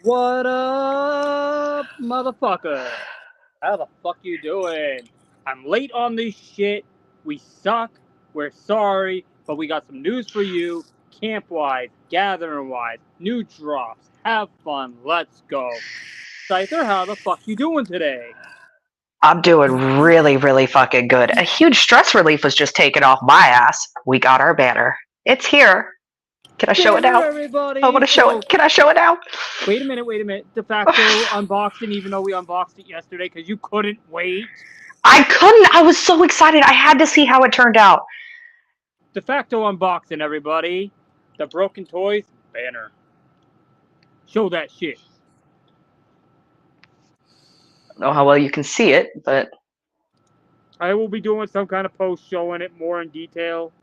What up, motherfucker? How the fuck you doing? I'm late on this shit. We suck. We're sorry, but we got some news for you. Camp-wise, gathering-wise, new drops. Have fun. Let's go. Scyther, how the fuck you doing today? I'm doing really, really fucking good. A huge stress relief was just taken off my ass. We got our banner. It's here. Can I show it Banner, now? I want everybody! to show So, it. Can I show it now? wait a minute. De facto unboxing, even though we unboxed it yesterday because you couldn't wait. I couldn't. I was so excited. I had to see how it turned out. De facto unboxing, everybody. The Broken Toys banner. Show that shit. I don't know how well you can see it, but I will be doing some kind of post showing it more in detail.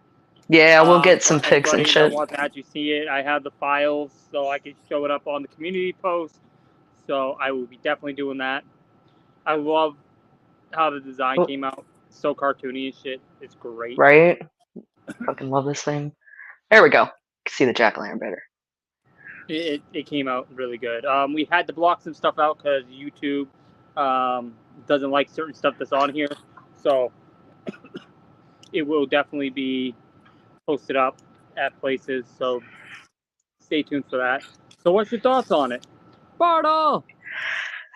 yeah, we'll get For some pics and anybody that shit. wants to actually see it, I have the files so I can show it up on the community post. So I will be definitely doing that. I love how the design came out. So cartoony and shit. It's great. Right? Fucking love this thing. There we go. You can see the jack-o'-lantern better. It came out really good. We had to block some stuff out because YouTube doesn't like certain stuff that's on here. So it will definitely be posted up at places. So stay tuned for that. So what's your thoughts on it? Bartle!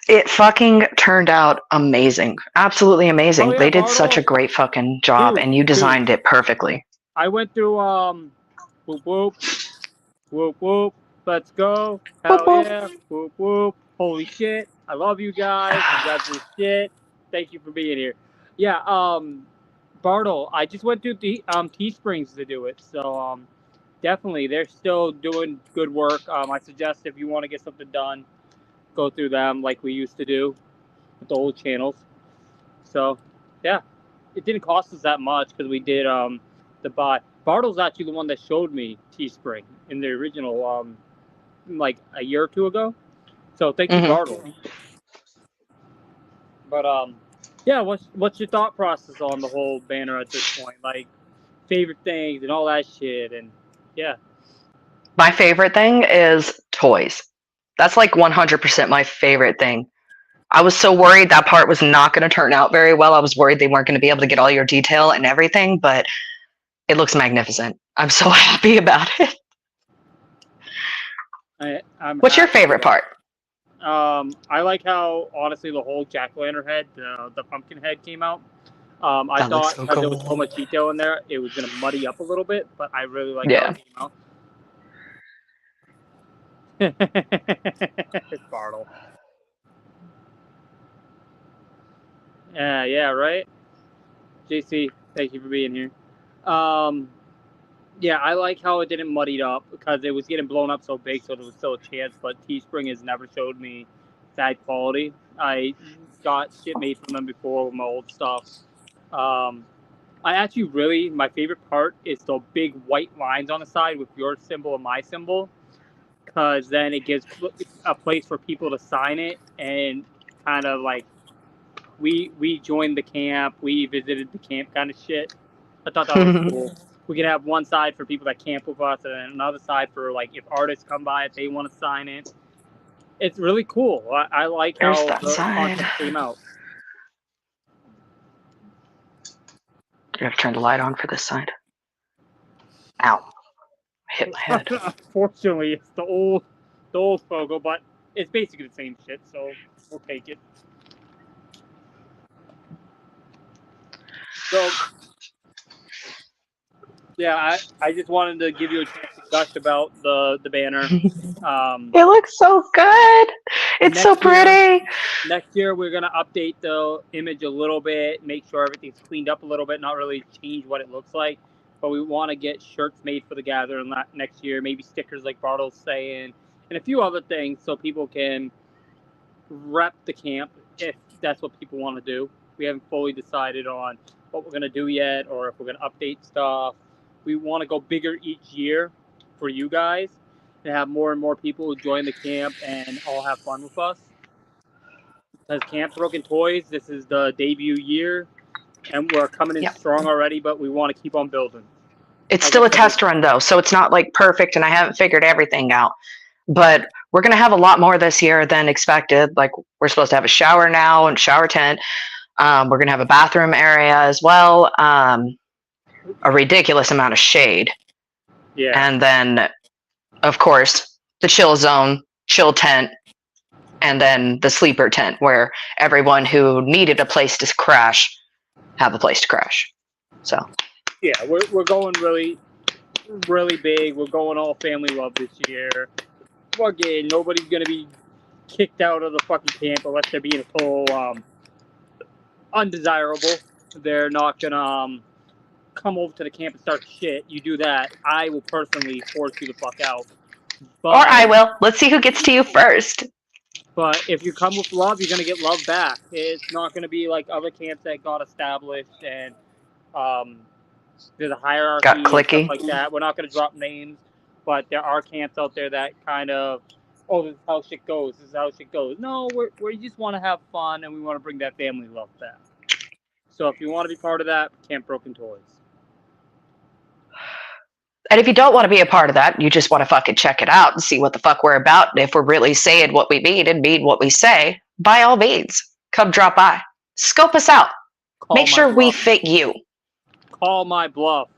It fucking turned out amazing. Absolutely amazing. Oh, yeah, They did Bartle. such a great fucking job, and you designed it perfectly. I went through whoop whoop whoop whoop. Let's go. Whoop, Hell whoop. yeah. Whoop whoop. Holy shit. I love you guys. You guys are shit. Thank you for being here. Yeah, Bartle, I just went through the Teesprings to do it. So definitely they're still doing good work. I suggest if you want to get something done, go through them like we used to do with the old channels. So yeah, it didn't cost us that much because we did the buy. Bartle's actually the one that showed me Teespring in the original like a year or two ago. So thank you, Bartle. But yeah, what's your thought process on the whole banner at this point? Like favorite things and all that shit, and yeah. My favorite thing is toys. That's like 100% my favorite thing. I was so worried that part was not going to turn out very well. I was worried they weren't going to be able to get all your detail and everything, but it looks magnificent. I'm so happy about it. What's your favorite part? I like how honestly the whole jack-o'-lantern head, the pumpkin head came out. I thought because there was so much detail in there, it was gonna muddy up a little bit, but I really like how it came out. It's Bartle. Yeah, right. JC, thank you for being here. Yeah, I like how it didn't muddy it up because it was getting blown up so big, so there was still a chance. But Teespring has never showed me that quality. I got shit made from them before with my old stuff. I actually really, my favorite part is the big white lines on the side with your symbol and my symbol, because then it gives a place for people to sign it and kind of like we joined the camp, we visited the camp kind of shit. I thought that was cool. We could have one side for people that camp with us, and then another side for like if artists come by if they want to sign it. It's really cool. I like how the concept came out. You have to turn the light on for this side. Ow! I hit my head. Unfortunately, it's the old photo, but it's basically the same shit, so we'll take it. So, yeah, I just wanted to give you a chance to gush about the banner. It looks so good. It's so pretty. Next year, we're going to update the image a little bit, make sure everything's cleaned up a little bit, not really change what it looks like. But we want to get shirts made for the gathering next year, maybe stickers like Bartle's saying, and a few other things so people can rep the camp if that's what people want to do. We haven't fully decided on what we're going to do yet or if we're going to update stuff. We want to go bigger each year for you guys and have more and more people who join the camp and all have fun with us. Because Camp Broken Toys, this is the debut year, and we're coming in strong already, but we want to keep on building. It's still a test run, though, so it's not like perfect, and I haven't figured everything out. But we're going to have a lot more this year than expected. Like, we're supposed to have a shower now and shower tent. We're going to have a bathroom area as well. A ridiculous amount of shade. Yeah. And then, of course, the chill zone, chill tent, and then the sleeper tent where everyone who needed a place to crash have a place to crash. So yeah, we're going really, really big. We're going all family love this year. Fucking nobody's gonna be kicked out of the fucking camp unless they're being a total undesirable. They're not gonna come over to the camp and start shit. You do that, I will personally force you the fuck out. But, or I will. Let's see who gets to you first. But if you come with love, you're gonna get love back. It's not gonna be like other camps that got established and there's a hierarchy Got and clicky. stuff like that. We're not gonna drop names, but there are camps out there that kind of, oh, this is how shit goes. This is how shit goes. No, we just want to have fun and we want to bring that family love back. So if you want to be part of that, Camp Broken Toys. And if you don't want to be a part of that, you just want to fucking check it out and see what the fuck we're about. And if we're really saying what we mean and mean what we say, by all means, come drop by. Scope us out. Make sure we fit you. Call my bluff.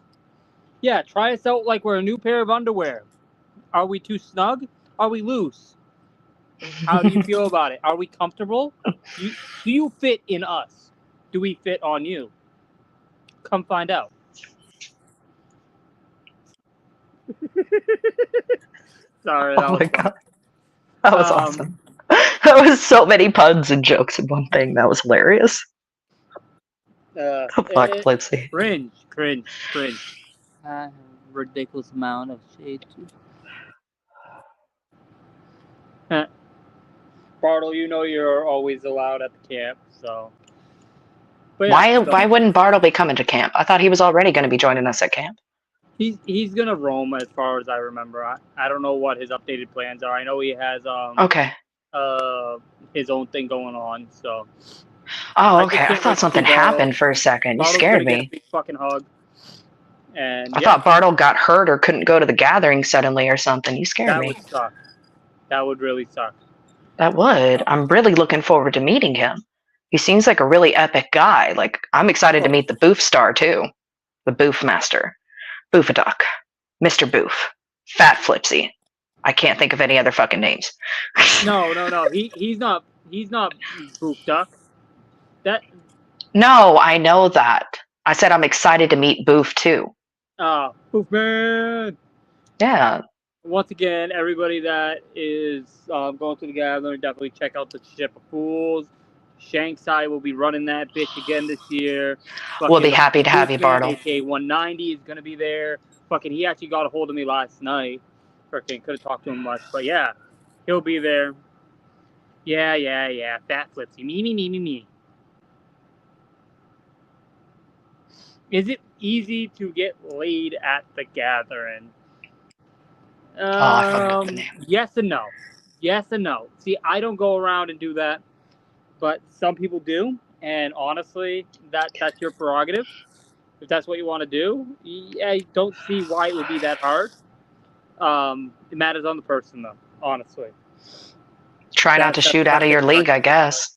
Yeah, try us out like we're a new pair of underwear. Are we too snug? Are we loose? How do you feel about it? Are we comfortable? Do you fit in us? Do we fit on you? Come find out. Sorry, that was God. That was awesome. That was so many puns and jokes in one thing. That was hilarious. Fuck, let's see. Cringe. Ridiculous amount of shade too. Bartle, you know you're always allowed at the camp, so. But yeah, why wouldn't Bartle be coming to camp? I thought he was already going to be joining us at camp. He's gonna roam as far as I remember. I don't know what his updated plans are. I know he has okay. His own thing going on. So. Oh, okay. I thought something happened for a second. You scared me. Get a big fucking hug. And I thought Bartle got hurt or couldn't go to the gathering suddenly or something. You scared me. That would suck. That would really suck. That would. I'm really looking forward to meeting him. He seems like a really epic guy. Like, I'm excited to meet the Boof Star too. The Boof Master. Boofaduck. Mr. Boof. Fat Flipsy. I can't think of any other fucking names. No. He's not Boof Duck. No, I know that. I said I'm excited to meet Boof too. Boof Man. Yeah. Once again, everybody that is going to the gathering, definitely check out the Ship of Fools. Shanksai will be running that bitch again this year. We'll be happy to have you, Bartle. AK 190 is going to be there. Fucking, he actually got a hold of me last night. Freaking couldn't talk to him much, but yeah, he'll be there. Yeah. Fat Flipsy. Me. Is it easy to get laid at the gathering? I forgot the name. Yes and no. See, I don't go around and do that, but some people do, and honestly, that's your prerogative. If that's what you want to do, I don't see why it would be that hard. It matters on the person, though, honestly. Try not to shoot out of your league, I guess.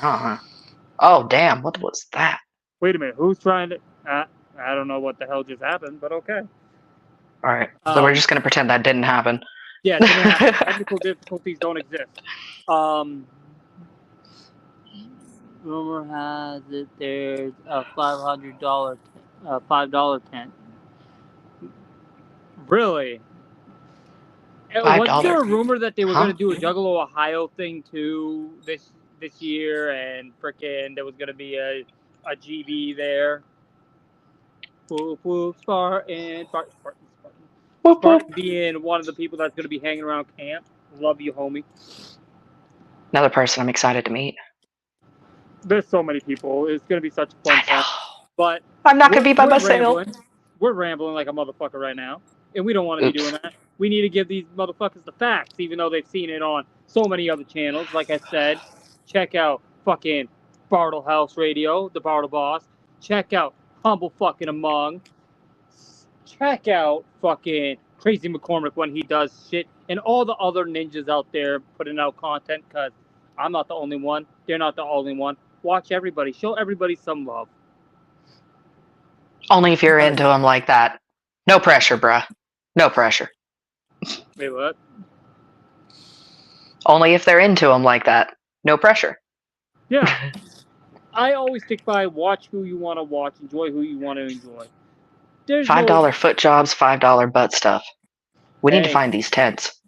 Oh, damn, what was that? Wait a minute, who's trying to... I don't know what the hell just happened, but okay. All right, so we're just going to pretend that didn't happen. Yeah, technical difficulties don't exist. Rumor has it there's a $5 tent. Really? Was there a rumor that they were going to do a Juggalo Ohio thing too this year, and frickin' there was going to be a GB there? Spartan being one of the people that's going to be hanging around camp. Love you, homie. Another person I'm excited to meet. There's so many people. It's going to be such a fun time. But I'm not going to be by myself. We're rambling like a motherfucker right now, and we don't want to be doing that. We need to give these motherfuckers the facts, even though they've seen it on so many other channels. Like I said, check out fucking Bartle House Radio, the Bartle Boss. Check out Humble fucking Among. Check out fucking Crazy McCormick when he does shit, and all the other ninjas out there putting out content, because I'm not the only one. They're not the only one. Watch everybody. Show everybody some love. Only if you're into him like that. No pressure, bruh. No pressure. Wait, what? Only if they're into him like that. No pressure. Yeah. I always stick by watch who you want to watch, enjoy who you want to enjoy. There's $5 foot jobs, $5 butt stuff. We need to Hey, find these tents.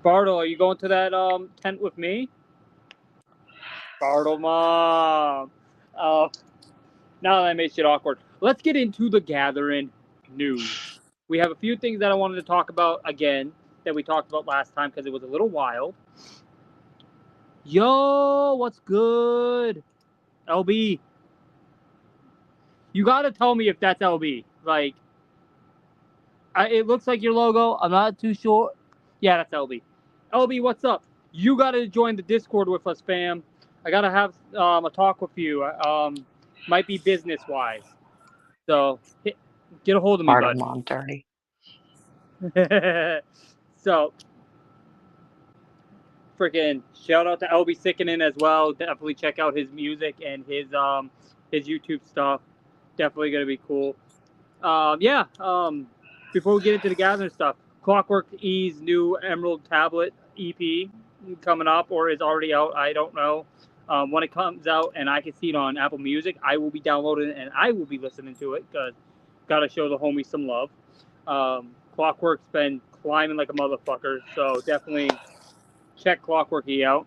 Bartle, are you going to that tent with me? Bartle, mom. Now that I made shit awkward, let's get into the gathering news. We have a few things that I wanted to talk about again that we talked about last time because it was a little wild. Yo, what's good? LB. You gotta tell me if that's LB. Like, it looks like your logo. I'm not too sure. Yeah, that's LB. LB, what's up? You gotta join the Discord with us, fam. I gotta have a talk with you. Might be business wise. So get a hold of me, Part of bud. mom dirty. So, freaking shout out to LB Sickenin as well. Definitely check out his music and his YouTube stuff. Definitely gonna be cool. Yeah. Before we get into the gathering stuff, Clockwork E's new Emerald Tablet EP coming up or is already out. I don't know. When it comes out and I can see it on Apple Music, I will be downloading it and I will be listening to it because gotta show the homies some love. Clockwork's been climbing like a motherfucker, so definitely check Clockwork E out.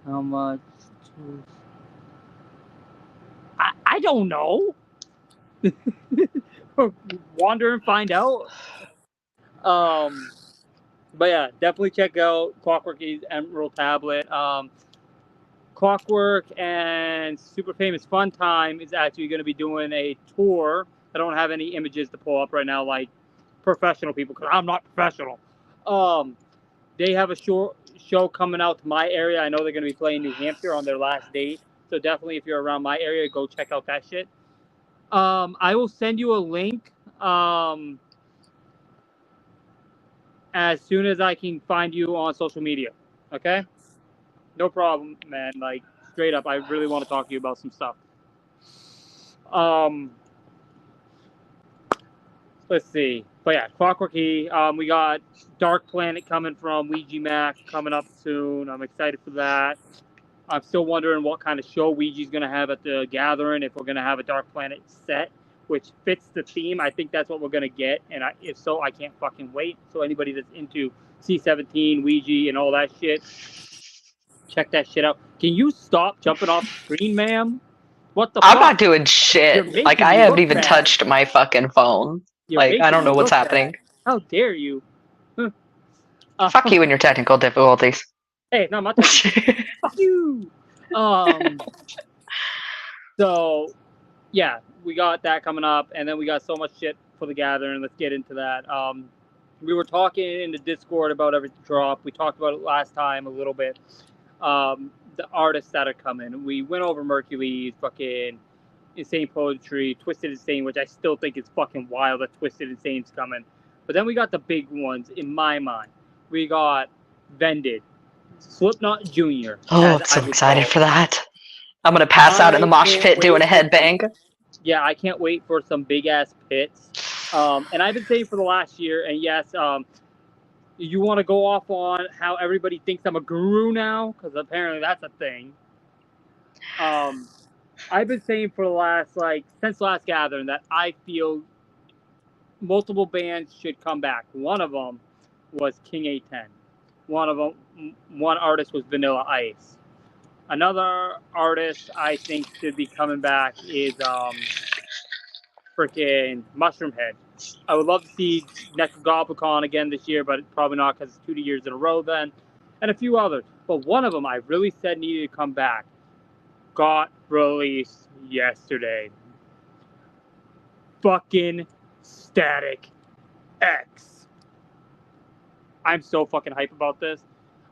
How much? I don't know. Wander and find out. But yeah, definitely check out Clockwork E's Emerald Tablet. Clockwork and Super Famous Fun Time is actually going to be doing a tour. I don't have any images to pull up right now, like professional people, because I'm not professional. They have a show coming out to my area. I know they're going to be playing New Hampshire on their last date. So definitely, if you're around my area, go check out that shit. I will send you a link as soon as I can find you on social media. Okay? No problem, man. Like, straight up, I really want to talk to you about some stuff. Let's see. But yeah, Clockwork E. We got Dark Planet coming from Ouija Mac coming up soon. I'm excited for that. I'm still wondering what kind of show Ouija's going to have at the gathering, if we're going to have a Dark Planet set, which fits the theme. I think that's what we're going to get. And if so, I can't fucking wait. So anybody that's into C17, Ouija, and all that shit, check that shit out. Can you stop jumping off the screen, ma'am? What the fuck? I'm not doing shit. Like, I haven't even touched my fucking phone. Like, I don't know what's happening. How dare you? Fuck you and your technical difficulties. Hey, not my technical. Fuck you. So, yeah, we got that coming up, and then we got so much shit for the gathering. Let's get into that. We were talking in the Discord about every drop. We talked about it last time a little bit. The artists that are coming. We went over Mercury's fucking Insane Poetry, Twisted Insane, which I still think is fucking wild that Twisted Insane's coming. But then we got the big ones in my mind. We got Vended, Slipknot Jr. Oh, I'm so excited for that. I'm going to pass out in the mosh pit doing a headbang. Yeah, I can't wait for some big ass pits. And I've been saying for the last year, and yes, you want to go off on how everybody thinks I'm a guru now, because apparently that's a thing. I've been saying for the last, since last gathering, that I feel multiple bands should come back. One of them was King A10. One artist was Vanilla Ice. Another artist I think should be coming back is freaking Mushroom Head. I would love to see Necrogoblicon again this year, but probably not because it's 2 years in a row then. And a few others. But one of them I really said needed to come back got released yesterday. Fucking Static X. I'm so fucking hype about this.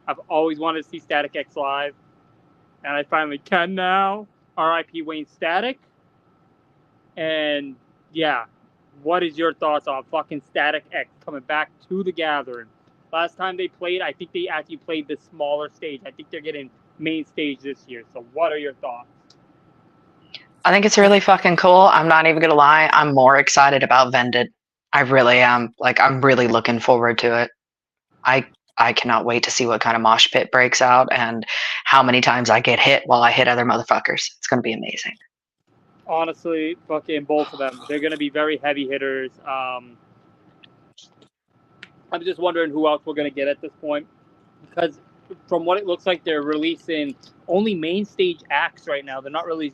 I've always wanted to see Static X live, and I finally can now. R.I.P. Wayne Static. And yeah, What is your thoughts on fucking Static X coming back to the Gathering? Last time they played, I think they actually played the smaller stage. I think they're getting main stage this year. So what are your thoughts? I think it's really fucking cool. I'm not even gonna lie. I'm more excited about Vended. I really am. Like, I'm really looking forward to it. I I cannot wait to see what kind of mosh pit breaks out and how many times I get hit while I hit other motherfuckers. It's gonna be amazing. Honestly, fucking both of them. They're going to be very heavy hitters. I'm just wondering who else we're going to get at this point. Because from what it looks like, they're releasing only main stage acts right now. They're not really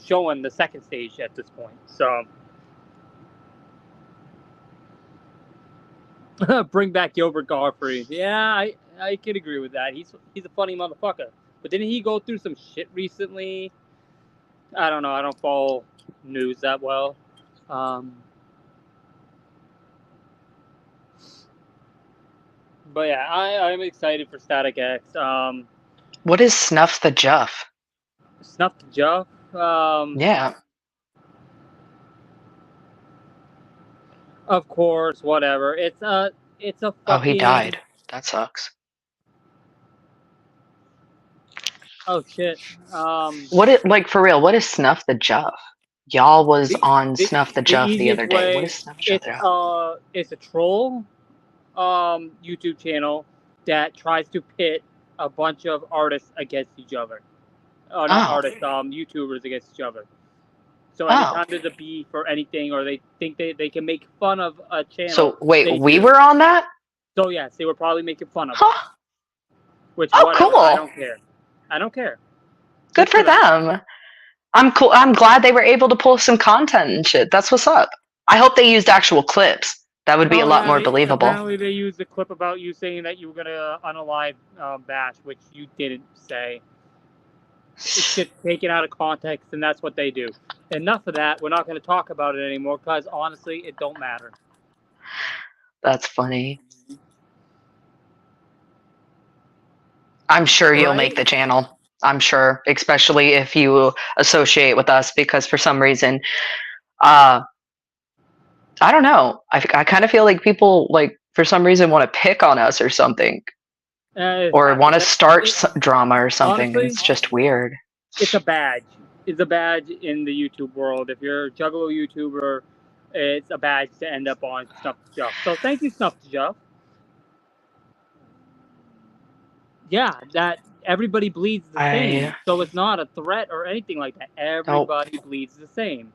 showing the second stage at this point. So bring back Gilbert Gottfried. Yeah, I can agree with that. He's a funny motherfucker. But didn't he go through some shit recently? I don't know. I don't follow news that well. But yeah, I'm excited for Static X. What is Snuff the Juff? Snuff the Juff. Yeah. Of course, whatever. It's a Oh, he fucking. died. That sucks. Oh shit. What it like for real? What is Snuff the Juff? Y'all was The, on the, Snuff the the Juff the easiest other day. What way. is Snuff the Juff? It's a troll YouTube channel that tries to pit a bunch of artists against each other. Not Oh. artists, YouTubers against each other. So Oh. anytime there's a beef or anything, or they think they can make fun of a channel, So wait, they we do. were on that? So yes, they were probably making fun of us. Huh. Which Oh, whatever, I cool. don't care. I don't care. Good for them. I'm cool. I'm glad they were able to pull some content and shit. That's what's up. I hope they used actual clips. That would be a Oh lot yeah, more they believable. apparently they used a clip about you saying that you were gonna unalive Bash, which you didn't say. It's just taken out of context, and that's what they do. Enough of that. We're not going to talk about it anymore because honestly, it don't matter. That's funny. I'm sure you'll make the channel. I'm sure, especially if you associate with us, because for some reason, I don't know. I kind of feel like people like for some reason want to pick on us or something, or want to start drama or something, and Honestly, it's just weird. It's a badge. It's a badge in the YouTube world. If you're a Juggalo YouTuber, it's a badge to end up on Snuff to Juff. So thank you, Snuff to Juff. Yeah, that everybody bleeds the same. So it's not a threat or anything like that. Everybody bleeds the same.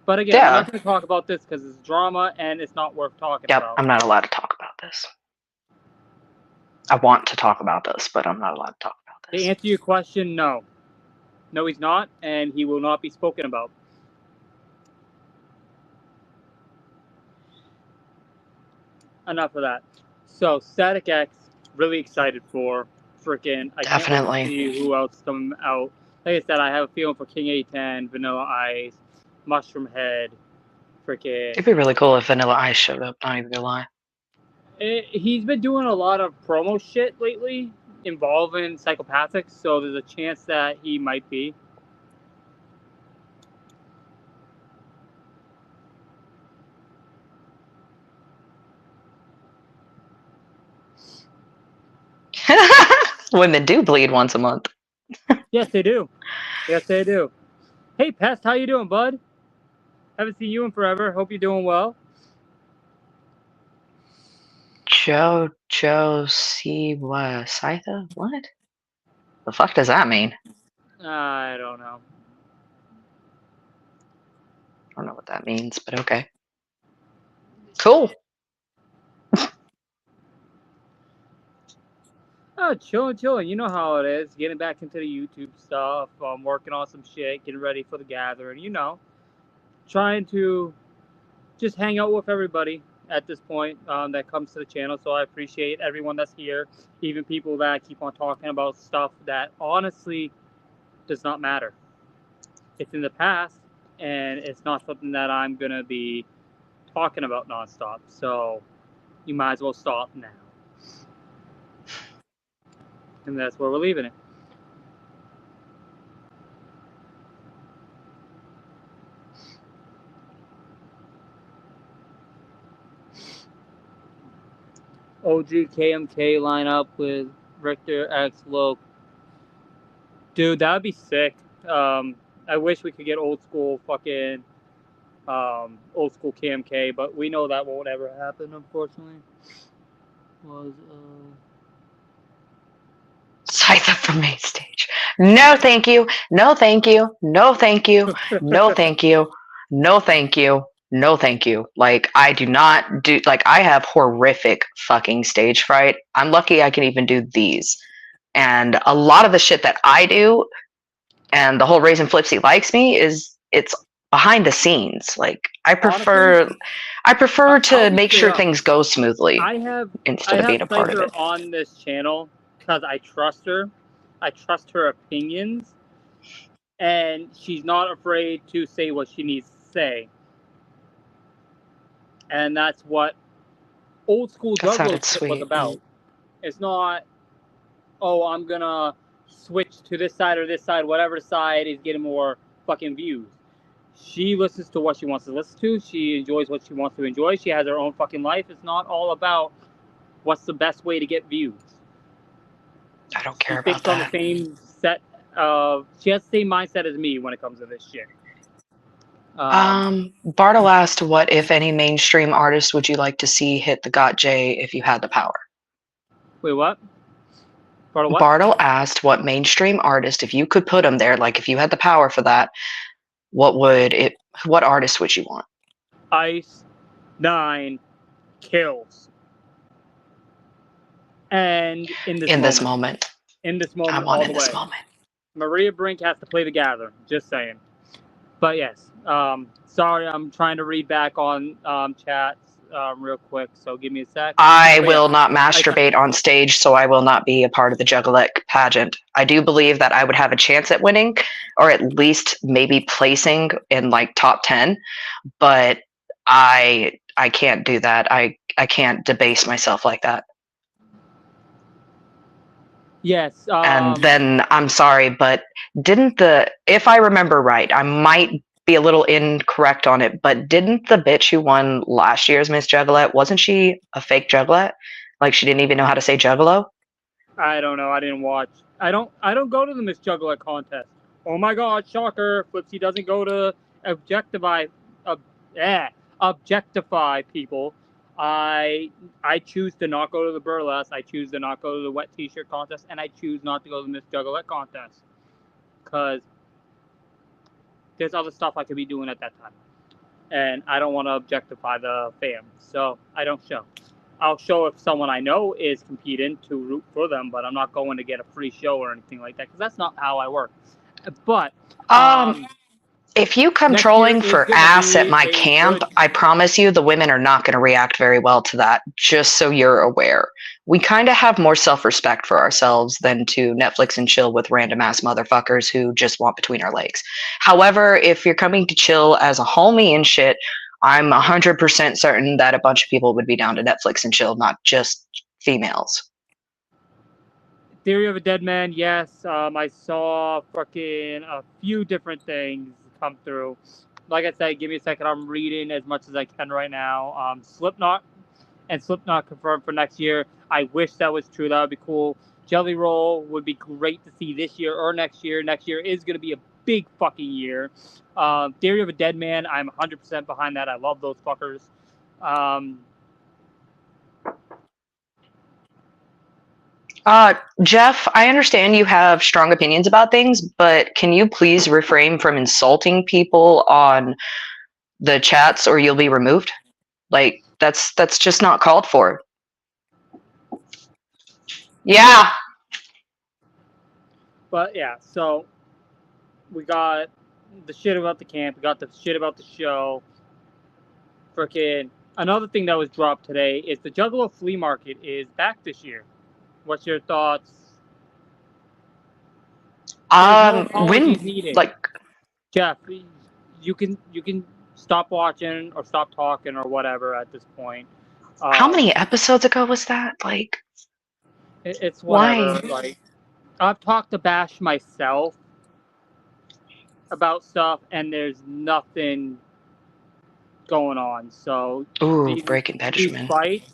But again, we're not going to talk about this because it's drama and it's not worth talking about. I'm not allowed to talk about this. I want to talk about this, but I'm not allowed to talk about this. To answer your question, no. No, he's not, and he will not be spoken about. Enough of that. So, Static X, really excited for. Freaking, I can't wait to see who else is coming out. Like I said, I have a feeling for King A10, Vanilla Ice, Mushroom Head, freaking. It'd be really cool if Vanilla Ice showed up, not even gonna lie. He's been doing a lot of promo shit lately involving psychopathics, so there's a chance that he might be. Women do bleed once a month. Yes, they do. Yes, they do. Hey, Pest, how you doing, bud? Haven't seen you in forever. Hope you're doing well. Jojo Scytha? What? The fuck does that mean? I don't know. I don't know what that means, but okay. Cool. Oh, chilling. You know how it is. Getting back into the YouTube stuff. Working on some shit. Getting ready for the gathering. You know, trying to just hang out with everybody at this point that comes to the channel. So I appreciate everyone that's here, even people that keep on talking about stuff that honestly does not matter. It's in the past, and it's not something that I'm gonna be talking about nonstop. So you might as well stop now. And that's where we're leaving it. OG KMK lineup with Richter X Loke. Dude, that would be sick. I wish we could get old school fucking old school KMK, but we know that won't ever happen, unfortunately. Was Scythe from main stage. No, thank you. No, thank you. No, thank you. No, thank you. No, thank you. No, thank you. Like, I do not do, like, I have horrific fucking stage fright. I'm lucky I can even do these. And a lot of the shit that I do, and the whole reason Flipsy likes me is it's behind the scenes. Like, I prefer, honestly, I prefer I'll to be make straight sure up. things go smoothly I have instead of being a part of Cypher it. on this channel because I trust her. I trust her opinions, and she's not afraid to say what she needs to say. And that's what old school That Juggalo sounded shit was sweet. about. It's not, oh, I'm gonna switch to this side or this side, whatever side is getting more fucking views. She listens to what she wants to listen to. She enjoys what she wants to enjoy. She has her own fucking life. It's not all about what's the best way to get views. I don't She care about thinks on the that. same set of. She has the same mindset as me when it comes to this shit. Bartle asked, "What, if any, mainstream artist would you like to see hit the gotj if you had the power?" Wait, what? Part of what? Bartle asked, "What mainstream artist, if you could put them there, like if you had the power for that, what would it? What artist would you want?" Ice 9 kills. And in this In this moment. moment, In this I moment, want all in the this way. moment. Maria Brink has to play the Gathering. Just saying. But yes, sorry, I'm trying to read back on chats real quick, so give me a sec. I But yes, will not I masturbate on stage, so I will not be a part of the Juggalette pageant. I do believe that I would have a chance at winning, or at least maybe placing in like top 10, but I can't do that. I can't debase myself like that. yes, And then I'm sorry, but didn't if I remember right, I might be a little incorrect on it, but didn't the bitch who won last year's Miss Juggalette, wasn't she a fake Juggalette? Like she didn't even know how to say Juggalo? I don't know. I didn't watch. I don't go to the Miss Juggler contest. Oh my God! Shocker! Flipsy doesn't go to objectify, uh, objectify people. I choose to not go to the burlesque. I choose to not go to the wet T-shirt contest, and I choose not to go to the Miss Juggalette contest because there's other stuff I could be doing at that time, and I don't want to objectify the fam. So I don't show. I'll show if someone I know is competing to root for them, but I'm not going to get a free show or anything like that because that's not how I work. But Um, if you come next year trolling is for going to ass at be my a camp, good. I promise you the women are not going to react very well to that, just so you're aware. We kind of have more self respect for ourselves than to Netflix and chill with random ass motherfuckers who just want between our legs. However, if you're coming to chill as a homie and shit, I'm 100% certain that a bunch of people would be down to Netflix and chill, not just females. Theory of a Dead Man, yes. I saw fucking a few different things come through. Like I said, give me a second. I'm reading as much as I can right now. Slipknot and Slipknot confirmed for next year. I wish that was true. That would be cool. Jelly Roll would be great to see this year or next year. Next year is going to be a big fucking year. Theory of a Dead Man, I'm 100% behind that. I love those fuckers. Jeff, I understand you have strong opinions about things, but can you please refrain from insulting people on the chats or you'll be removed? Like that's just not called for. Yeah. But yeah, so we got the shit about the camp. We got the shit about the show. Freaking another thing that was dropped today is the Juggalo flea market is back this year. What's your thoughts? There's no apologies When needed. like Jeff, you can stop watching or stop talking or whatever at this point. how many episodes ago was that? Like It's whatever. why? Like I've talked to Bash myself about stuff, and there's nothing going on. So Ooh, these Breaking these Benjamin. fights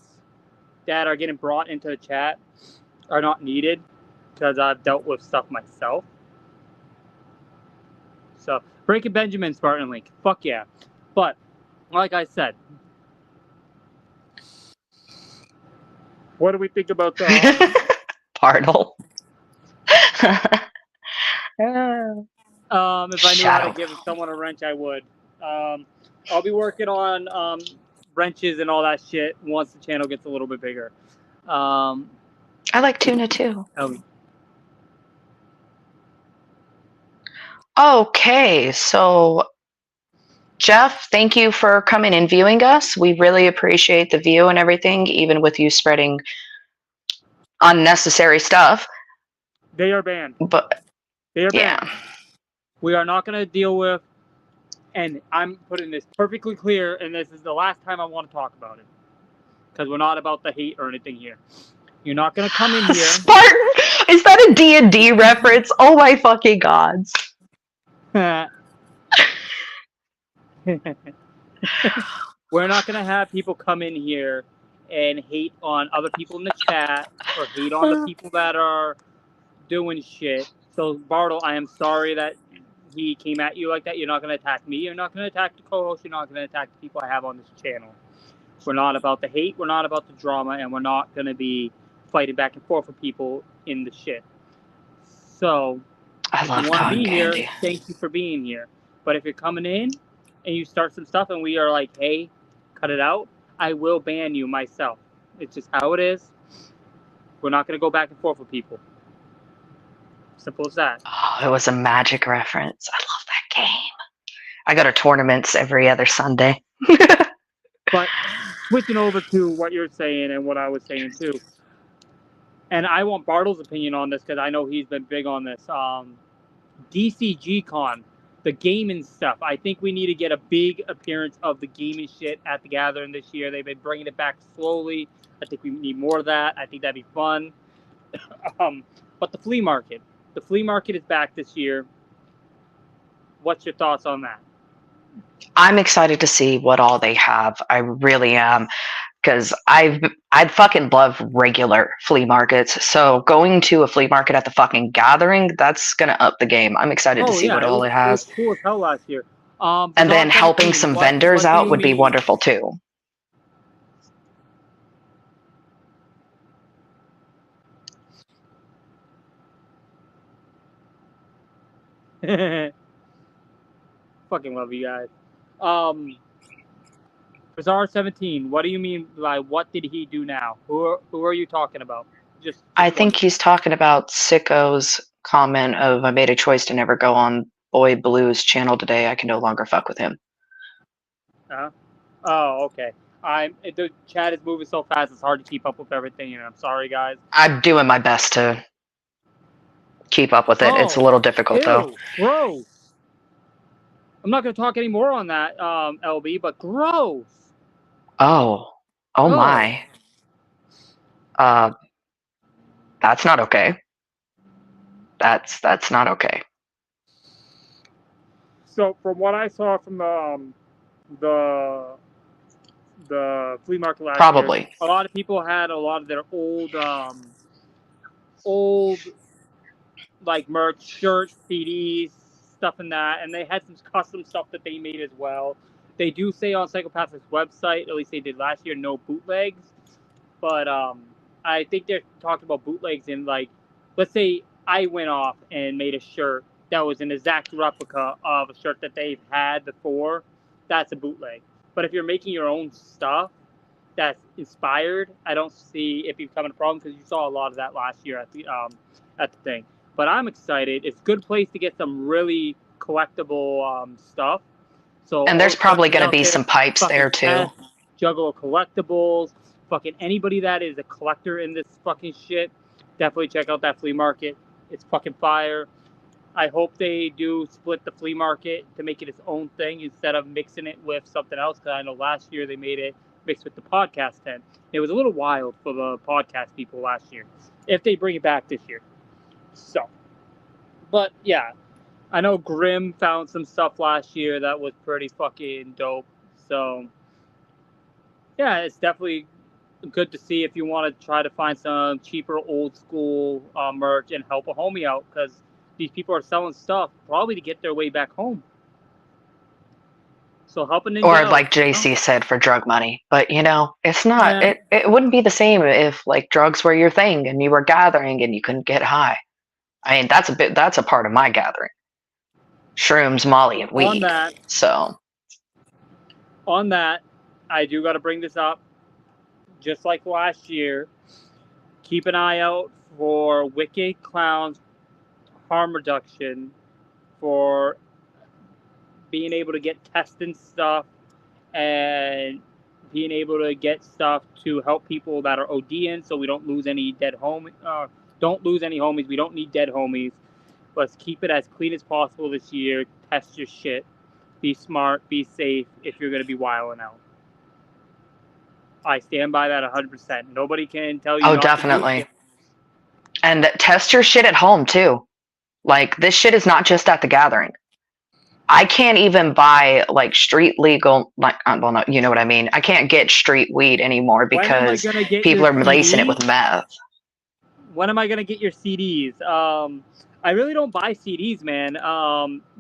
that are getting brought into the chat are not needed because I've dealt with stuff myself. So, Breaking Benjamin, Spartan Link. Fuck yeah. But, like I said, what do we think about the... Parnell. if I knew how to give someone a wrench, I would. I'll be working on wrenches and all that shit once the channel gets a little bit bigger. I like tuna too. Okay, so Jeff, thank you for coming and viewing us. We really appreciate the view and everything, even with you spreading unnecessary stuff. They are banned. But they are yeah. banned. We are not going to deal with, and I'm putting this perfectly clear, and this is the last time I want to talk about it, because we're not about the hate or anything here. You're not going to come in here. Spartan? Is that a D&D reference? Oh my fucking gods. We're not going to have people come in here and hate on other people in the chat or hate on the people that are doing shit. So, Bartle, I am sorry that he came at you like that. You're not going to attack me. You're not going to attack the co-host. You're not going to attack the people I have on this channel. We're not about the hate. We're not about the drama. And we're not going to be fighting back and forth with people in the shit. So, if you want to be here, thank you for being here. But if you're coming in and you start some stuff and we are like, hey, cut it out, I will ban you myself. It's just how it is. We're not going to go back and forth with people. Simple as that. Oh, it was a Magic reference. I love that game. I go to tournaments every other Sunday. But switching over to what you're saying and what I was saying too, and I want Bartle's opinion on this because I know he's been big on this. DCG Con, the gaming stuff. I think we need to get a big appearance of the gaming shit at the Gathering this year. They've been bringing it back slowly. I think we need more of that. I think that'd be fun. But the flea market is back this year. What's your thoughts on that? I'm excited to see what all they have. I really am, because I'd fucking love regular flea markets. So going to a flea market at the fucking Gathering, that's gonna up the game. I'm excited to see what all it has. It was cool as hell last year. And then helping some vendors out would be wonderful too. Fucking love you guys. Bizarre 17, what do you mean by what did he do now? Who are you talking about? Just I think he's talking about Sicko's comment of I made a choice to never go on Boy Blue's channel today. I can no longer fuck with him. Oh, okay. The chat is moving so fast it's hard to keep up with everything, and I'm sorry guys. I'm doing my best to keep up with it. It's a little difficult though. Gross. I'm not going to talk any more on that, LB, but gross. Oh my. That's not okay. That's not okay. So from what I saw from the flea market last year, a lot of people had a lot of their old like merch, shirts, CDs, stuff in that, and they had some custom stuff that they made as well. They do say on Psychopath's website, at least they did last year, no bootlegs. But I think they're talking about bootlegs in, like, let's say I went off and made a shirt that was an exact replica of a shirt that they've had before. That's a bootleg. But if you're making your own stuff that's inspired, I don't see it becoming a problem because you saw a lot of that last year at the thing. But I'm excited. It's a good place to get some really collectible stuff. And there's probably going to be some pipes there too. Juggle of collectibles. Fucking anybody that is a collector in this fucking shit, definitely check out that flea market. It's fucking fire. I hope they do split the flea market to make it its own thing instead of mixing it with something else. Because I know last year they made it mixed with the podcast tent. It was a little wild for the podcast people last year. If they bring it back this year. So, but yeah, I know Grim found some stuff last year that was pretty fucking dope. So, yeah, it's definitely good to see if you want to try to find some cheaper old school merch and help a homie out, because these people are selling stuff probably to get their way back home. So help a ninja Or out. like JC said, for drug money. But it's not. Yeah. It wouldn't be the same if like drugs were your thing and you were gathering and you couldn't get high. I mean, that's a part of my gathering. Shrooms, Molly, and On weed. that, So on that, I do got to bring this up. Just like last year, keep an eye out for Wicked Clown's harm reduction for being able to get testing stuff and being able to get stuff to help people that are ODing, so we don't lose any dead homies. Don't lose any homies. We don't need dead homies. Let's keep it as clean as possible this year. Test your shit. Be smart. Be safe if you're going to be wilding out. I stand by that 100%. Nobody can tell you oh, not to do definitely. it. And test your shit at home too. Like this shit is not just at the gathering. I can't even buy like street legal, like well, no, you know what I mean. I can't get street weed anymore When am I because going to get people your are lacing it CDs? with meth. When am I going to get your CDs? I really don't buy CDs, man.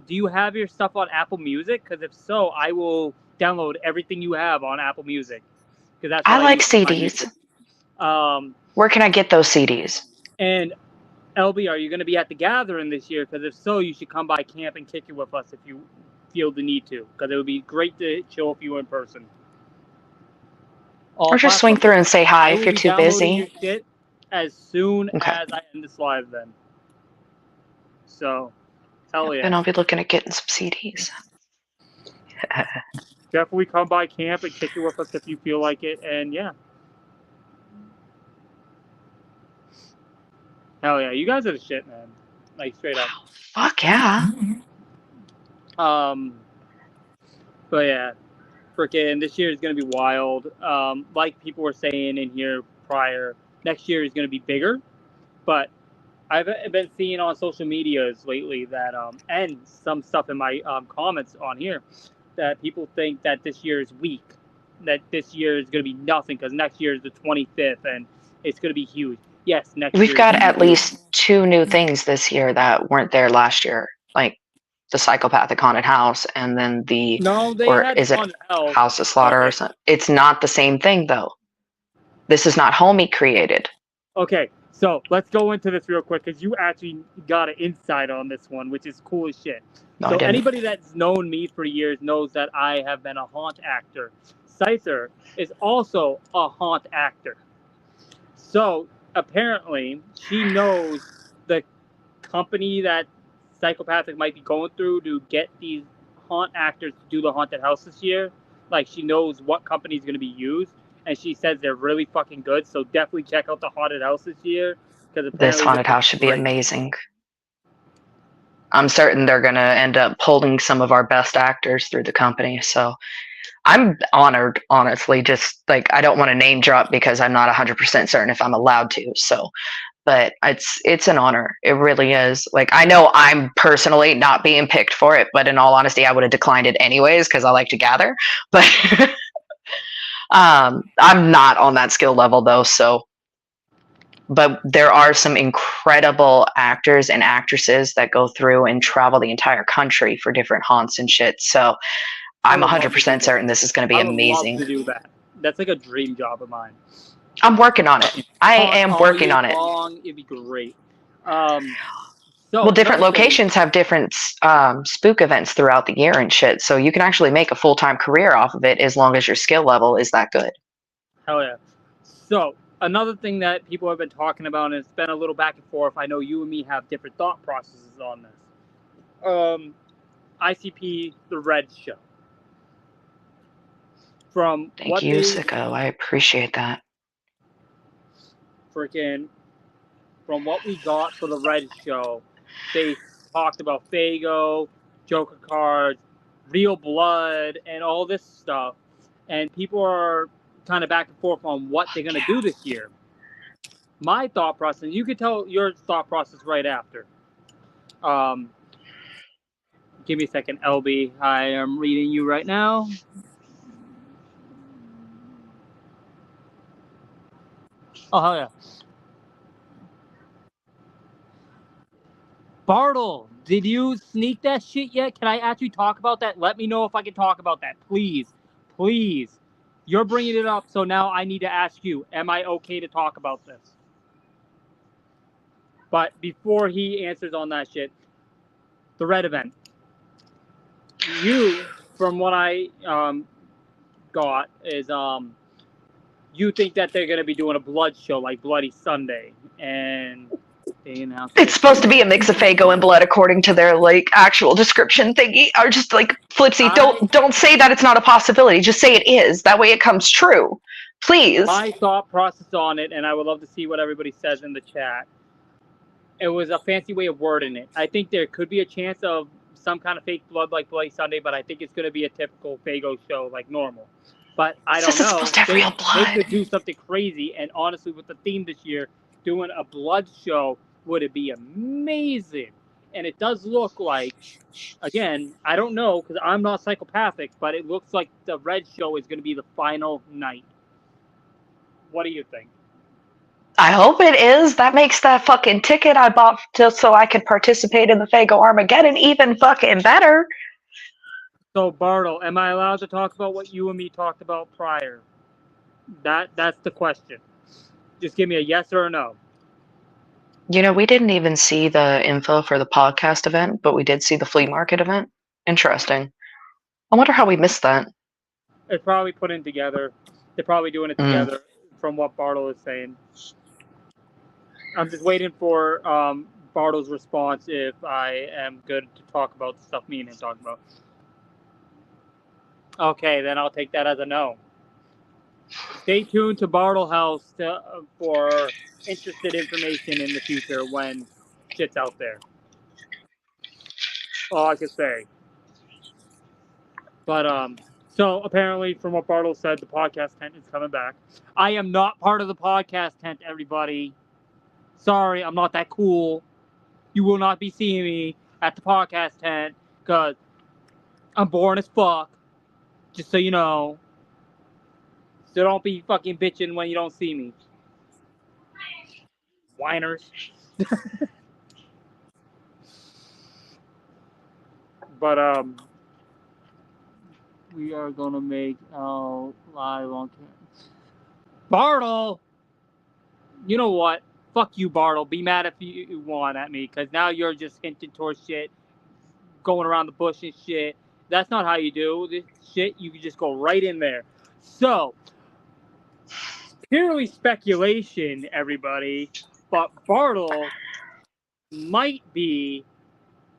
Do you have your stuff on Apple Music? Because if so, I will download everything you have on Apple Music, because that's I what I like use for my CDs. music. Where can I get those CDs? And LB, are you going to be at the gathering this year? Because if so, you should come by camp and kick it with us if you feel the need to, because it would be great to chill with you in person. All Or just swing platforms. through and say hi I if will you're be too downloading your busy. shit as soon Okay. as I end this live then. So, hell yeah. Then I'll be looking at getting some CDs. Definitely come by camp and kick it with us if you feel like it, and yeah. Hell yeah. You guys are the shit, man. Like, straight up. Fuck yeah. But yeah. Freaking, this year is going to be wild. Like people were saying in here prior, next year is going to be bigger. But I've been seeing on social medias lately that, and some stuff in my comments on here, that people think that this year is weak, that this year is going to be nothing because next year is the 25th and it's going to be huge. Yes, next We've year is got going to at be huge. least 2 new things this year that weren't there last year, like the psychopathic haunted house and then No, they or had is it on health, House of but Slaughter or something? It's not the same thing though. This is not homie created. okay. So let's go into this real quick because you actually got an insight on this one, which is cool as shit. No, I So didn't. anybody that's known me for years knows that I have been a haunt actor. Scyther is also a haunt actor. So apparently, she knows the company that Psychopathic might be going through to get these haunt actors to do the haunted house this year. Like, she knows what company is going to be used, and she says they're really fucking good. So definitely check out the haunted house this year, because This apparently haunted they're house should be great. amazing. I'm certain they're going to end up pulling some of our best actors through the company. So I'm honored, honestly. Just like I don't want to name drop because I'm not 100% certain if I'm allowed to. So, but it's an honor. It really is. Like I know I'm personally not being picked for it, but in all honesty, I would have declined it anyways because I like to gather. But I'm not on that skill level though. So but there are some incredible actors and actresses that go through and travel the entire country for different haunts and shit. So I'm would love to do 100% that. certain this is going to be I would love amazing. to do that. That's like a dream job of mine. I'm working on it. I Haunt am all working year on it. long, it'd be great. So Well, different another thing. locations have different spook events throughout the year and shit. So you can actually make a full time career off of it as long as your skill level is that good. Hell yeah. So another thing that people have been talking about, and it's been a little back and forth. I know you and me have different thought processes on this. ICP, the Red Show. From Thank what you, they Sicko. I appreciate that. freaking, from what we got for the Red Show, they talked about Fago, Joker cards, real blood, and all this stuff. And people are kind of back and forth on what they're going to do this year. My thought process, you could tell your thought process right after. Give me a second, LB. I am reading you right now. Oh, hell yeah. Bartle, did you sneak that shit yet? Can I actually talk about that? Let me know if I can talk about that, please. Please. You're bringing it up, so now I need to ask you, am I okay to talk about this? But before he answers on that shit, the red event. You, from what I got, is you think that they're gonna be doing a blood show like Bloody Sunday, and they announced It's supposed to be a mix of Fago and blood, according to their like actual description thingy. Or just like Flipsy, don't say that it's not a possibility. Just say it is. That way it comes true. Please. My thought process on it, and I would love to see what everybody says in the chat. It was a fancy way of wording it. I think there could be a chance of some kind of fake blood like Bloody Sunday, but I think it's going to be a typical Fago show like normal. But I don't know. They could do something crazy, and honestly, with the theme this year, doing a blood show would be amazing. And it does look like, again, I don't know because I'm not psychopathic, but it looks like the red show is going to be the final night. What do you think? I hope it is. That makes that fucking ticket I bought just so I could participate in the Fago Armageddon even fucking better. So, Bartle, am I allowed to talk about what you and me talked about prior? That's the question. Just give me a yes or a no. You know, we didn't even see the info for the podcast event, but we did see the flea market event. Interesting. I wonder how we missed that. It's probably put in together. They're probably doing it together from what Bartle is saying. I'm just waiting for Bartle's response if I am good to talk about the stuff me and him talking about. Okay, then I'll take that as a no. Stay tuned to Bartle House for interested information in the future when shit's out there. All I can say. But so apparently, from what Bartle said, the podcast tent is coming back. I am not part of the podcast tent, everybody. Sorry, I'm not that cool. You will not be seeing me at the podcast tent because I'm boring as fuck. Just so you know. So don't be fucking bitching when you don't see me. Whiners. But we are gonna make live on camera. Bartle! You know what? Fuck you, Bartle. Be mad if you want at me, because now you're just hinting towards shit, going around the bush and shit. That's not how you do this shit. You can just go right in there. So, purely speculation, everybody, but Bartle might be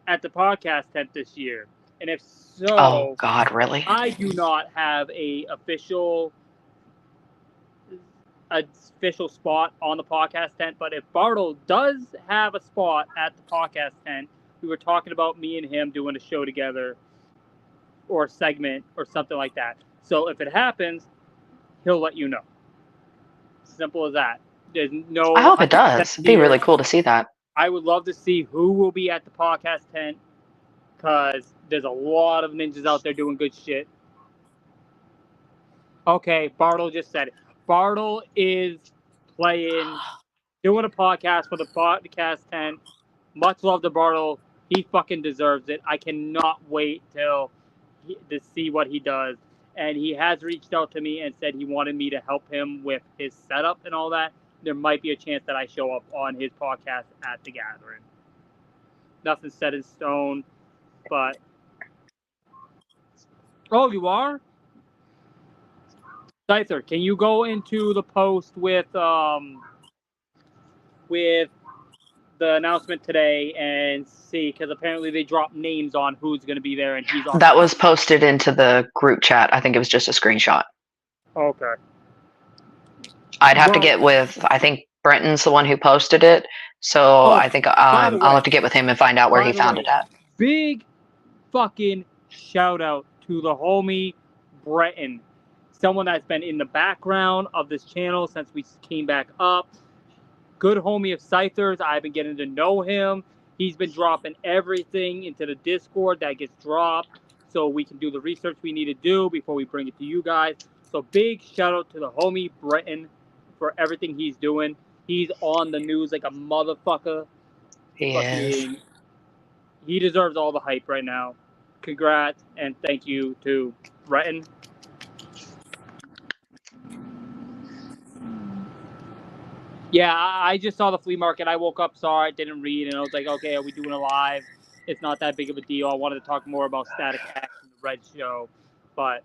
at the podcast tent this year. And if so, oh God, really? I do not have a official spot on the podcast tent, but if Bartle does have a spot at the podcast tent, we were talking about me and him doing a show together or a segment or something like that. So if it happens, he'll let you know. Simple as that. There's no. I hope it does. It'd be really cool to see that. I would love to see who will be at the podcast tent because there's a lot of ninjas out there doing good shit. Okay, Bartle just said it. Bartle is doing a podcast for the podcast tent. Much love to Bartle. He fucking deserves it. I cannot wait to see what he does. And he has reached out to me and said he wanted me to help him with his setup and all that. There might be a chance that I show up on his podcast at the gathering. Nothing's set in stone, but... Oh, you are? Scyther, can you go into the post with the announcement today and see, because apparently they dropped names on who's going to be there, and he's on. That was posted into the group chat. I think it was just a screenshot. Okay. I'd have to get with, I think Brenton's the one who posted it, so I think I'll have to get with him and find out where he found it at. Big fucking shout out to the homie Brenton. Someone that's been in the background of this channel since we came back up. Good homie of Scyther's. I've been getting to know him. He's been dropping everything into the Discord that gets dropped so we can do the research we need to do before we bring it to you guys. So big shout out to the homie Brenton for everything he's doing. He's on the news like a motherfucker. He is. Fucking, he deserves all the hype right now. Congrats and thank you to Breton. Yeah, I just saw the flea market. I woke up, saw it, didn't read, and I was like, okay, are we doing a live? It's not that big of a deal. I wanted to talk more about Static X and the Red Show. But,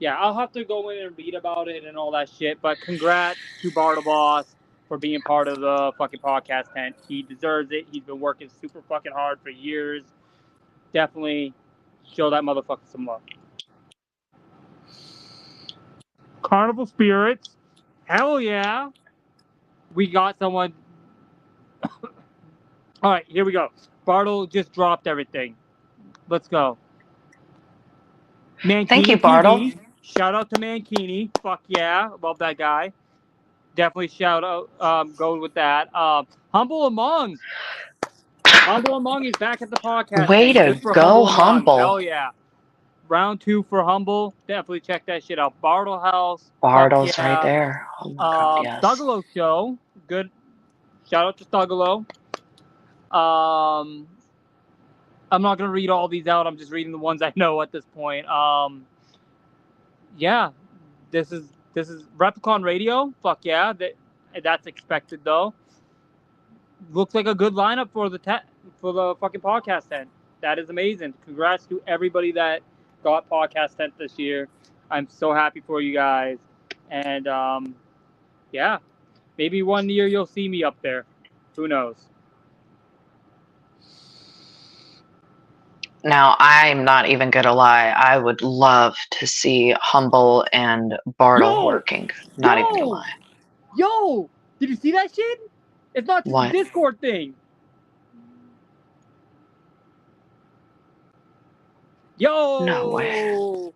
yeah, I'll have to go in and read about it and all that shit. But congrats to Bartleboss for being part of the fucking podcast tent. He deserves it. He's been working super fucking hard for years. Definitely show that motherfucker some love. Carnival Spirits. Hell yeah. We got someone. All right, here we go. Bartle just dropped everything. Let's go. Mankini Thank you, TV. Bartle. Shout out to Mankini. Fuck yeah. Love that guy. Definitely shout out. Go with that. Humble Among. Humble Among is back at the podcast. Way to Good for go, Among. Humble. Hell yeah. Round 2 for Humble. Definitely check that shit out. Bartle House. Bartle's Fuck yeah. right there. Oh my god, yes. Thuggalo Show. Good. Shout out to Thuggalo. I'm not gonna read all these out. I'm just reading the ones I know at this point. Yeah, this is Replicon Radio. Fuck yeah, that's expected though. Looks like a good lineup for the for the fucking podcast tent. That is amazing. Congrats to everybody that got podcast tent this year. I'm so happy for you guys, and yeah, maybe one year you'll see me up there. Who knows? Now, I'm not even gonna lie. I would love to see Humble and Bartle working. Not even gonna lie. Yo, did you see that shit? It's not just What? a Discord thing. Yo. No way.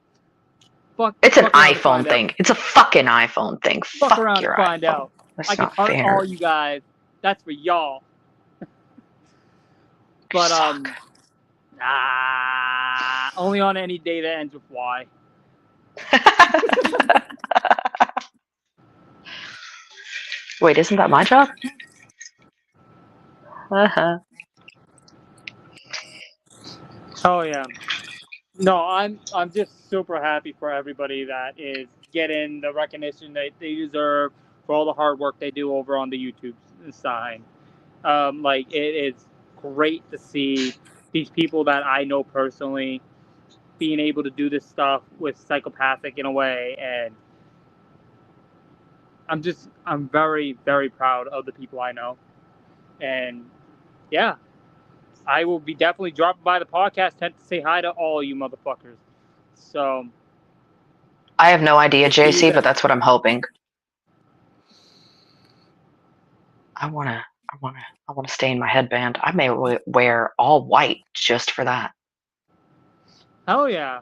Fuck. It's an fuck around to iPhone find thing. out. It's a fucking iPhone thing. Fuck around your to find iPhone. out. That's I can not heart fair. all you guys. That's for y'all. But only on any day that ends with Y. Wait, isn't that my job? Uh-huh. Oh yeah. No, I'm just super happy for everybody that is getting the recognition that they deserve for all the hard work they do over on the YouTube side. Like it is great to see these people that I know personally being able to do this stuff with Psychopathic in a way, and I'm very, very proud of the people I know. And yeah, I will be definitely dropping by the podcast tent to say hi to all you motherfuckers. So I have no idea, JC, but that's what I'm hoping. I wanna stay in my headband. I may wear all white just for that. hell yeah.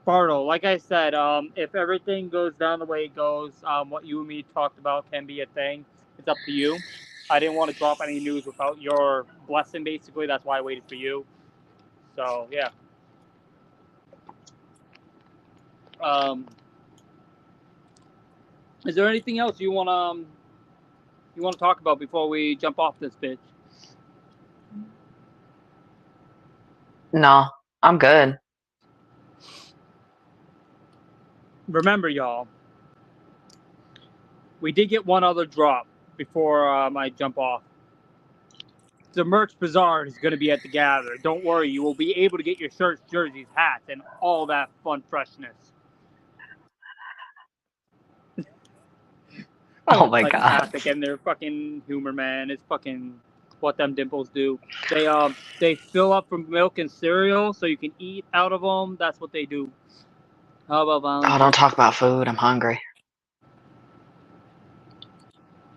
Bartle, like I said, if everything goes down the way it goes, what you and me talked about can be a thing. It's up to you. I didn't want to drop any news without your blessing, basically. That's why I waited for you. So, yeah. Is there anything else you want to talk about before we jump off this bitch? No, I'm good. Remember, y'all, we did get one other drop before I jump off. The merch bazaar is going to be at the Gather. Don't worry, you will be able to get your shirts, jerseys, hats, and all that fun freshness. Oh my god! And their fucking humor, man, it's fucking what them dimples do. They fill up from milk and cereal so you can eat out of them. That's what they do. How about Valentine's? Oh, don't talk about food. I'm hungry.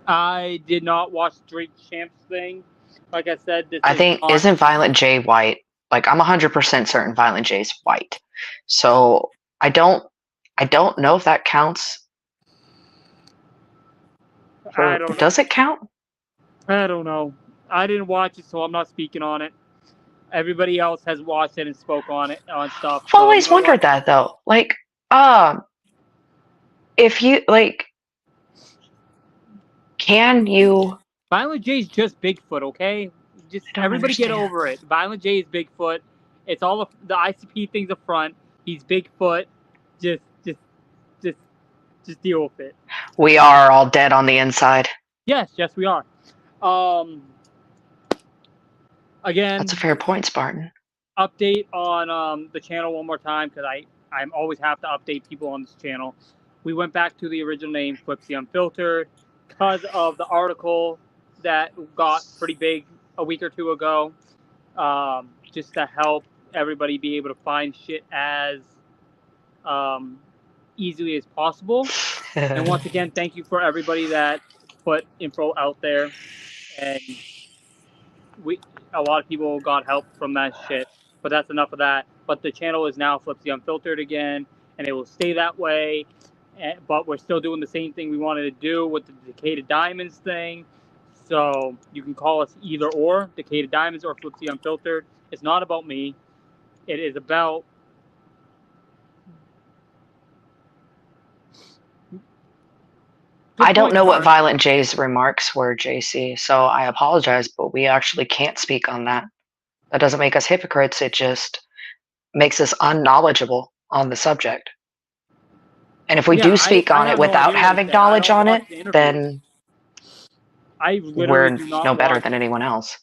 I did not watch Drink Champs thing. Like I said, I think isn't Violent J white? Like I'm 100% certain Violent J's white. So I don't know if that counts. I don't know. Does it count? I don't know. I didn't watch it, so I'm not speaking on it. Everybody else has watched it and spoke on it on stuff. I've always wondered that though. Like, if you like, can you? Violent J's just Bigfoot, okay? Just I don't everybody get understand. over it. Violent J is Bigfoot. It's all the ICP things up front. He's Bigfoot. Just, just, just deal with it. We are all dead on the inside. Yes, we are. Again, That's a fair point, Spartan. update on the channel one more time because I'm always have to update people on this channel. We went back to the original name, Flipsy Unfiltered, because of the article that got pretty big a week or two ago. Just to help everybody be able to find shit as easily as possible. And once again, thank you for everybody that put info out there, and a lot of people got help from that shit. But that's enough of that. But the channel is now Flipsy Unfiltered again, and it will stay that way. But we're still doing the same thing we wanted to do with the Decayed Diamonds thing. So you can call us either or, Decayed Diamonds or Flipsy Unfiltered. It's not about me. It is about I don't know what Violent J's remarks were, JC, so I apologize, but we actually can't speak on that. That doesn't make us hypocrites, it just makes us unknowledgeable on the subject. And if we do speak on it without having knowledge on it, then we're no better than anyone else.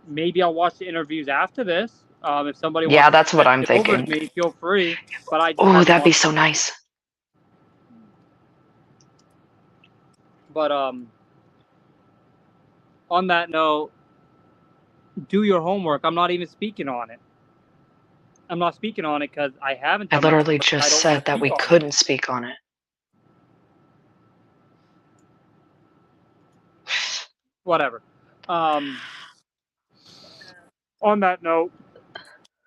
Maybe I'll watch the interviews after this. If somebody yeah, wants that's what I'm thinking. Over to me, feel free. But oh, that'd be so nice. But on that note, do your homework. I'm not even speaking on it. I'm not speaking on it because I haven't. I literally just said that we couldn't speak on it. Whatever. On that note,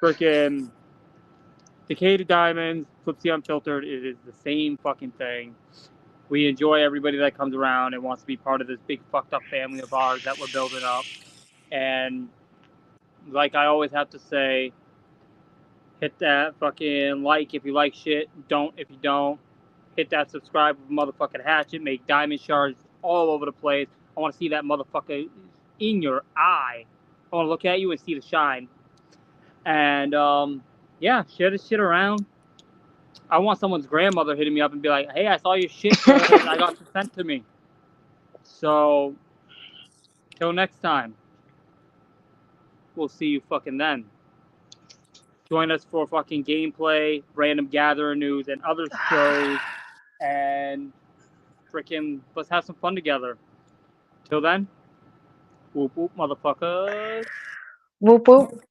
freaking Decayed Diamonds, Flipsy Unfiltered, it is the same fucking thing. We enjoy everybody that comes around and wants to be part of this big fucked up family of ours that we're building up. And like I always have to say, hit that fucking like if you like shit. Don't if you don't. Hit that subscribe with a motherfucking hatchet. Make diamond shards all over the place. I want to see that motherfucker in your eye. I want to look at you and see the shine. And yeah, share this shit around. I want someone's grandmother hitting me up and be like, "Hey, I saw your shit. I got some sent to me." So, till next time, we'll see you fucking then. Join us for fucking gameplay, random gathering news, and other shows. And freaking, let's have some fun together. Till then, whoop whoop, motherfuckers. Whoop whoop.